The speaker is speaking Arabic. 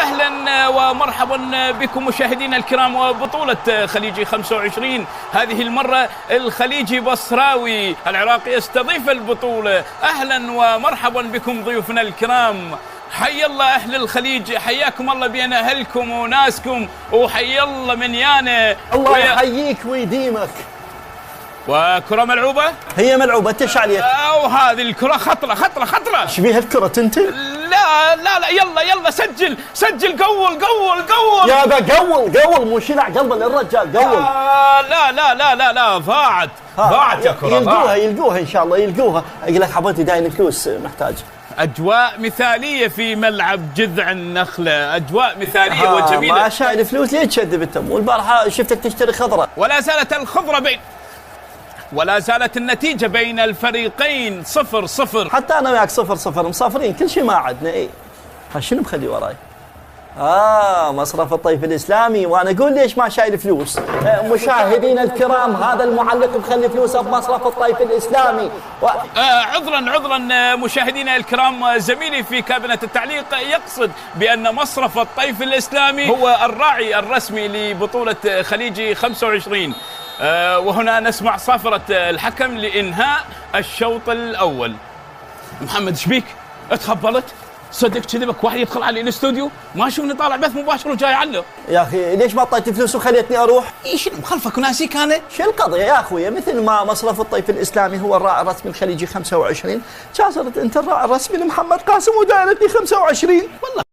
أهلا ومرحبا بكم مشاهدينا الكرام. وبطولة خليجي 25 هذه المرة الخليجي بصراوي العراقي يستضيف البطولة. أهلا ومرحبا بكم ضيوفنا الكرام. حي الله أهل الخليج، حياكم الله بين أهلكم وناسكم، وحي الله من يانا. الله يحييك ويديمك. وكرة ملعوبة؟ هي ملعوبة، تش عليك. وهذه الكرة خطرة. ايش بيها الكرة انت؟ لا يلا سجل قول. يا ذا قول مو شلع قلبه للرجال قول. لا ضاعت يا كرة. يلقوها ان شاء الله يلقوها. اقول لك حبيبتي داين فلوس محتاج. أجواء مثالية في ملعب جذع النخلة، أجواء مثالية وجميلة. ما شايل فلوس ليه تشذب التم؟ والبارحة شفتك تشتري خضرة. ولا زالت النتيجة بين الفريقين 0-0. حتى أنا وياك 0-0 مسافرين، كل شيء ما عدنا. إيه شنو مخلي وراي؟ مصرف الطيف الإسلامي. وأنا أقول ليش ما شايل فلوس. مشاهدين الكرام، هذا المعلق مخلي فلوسه بمصرف الطيف الإسلامي. عذرا مشاهدينا الكرام، زميلي في كابينة التعليق يقصد بأن مصرف الطيف الإسلامي هو الراعي الرسمي لبطولة خليجي 25. وهنا نسمع صافرة الحكم لإنهاء الشوط الأول. محمد شبيك؟ اتخبلت؟ صدق كذبك واحد يدخل علي الاستوديو ما شوفني طالع بث مباشر وجاي علق. يا اخي ليش ما اعطيتني فلوس وخليتني اروح؟ ايش مخلفك وناسيك انا؟ شو القضيه يا اخوي؟ مثل ما مصرف الطيف الاسلامي هو الراعي الرسمي الخليجي 25، صرت انت الراعي الرسمي لمحمد قاسم ودائرتي 25. والله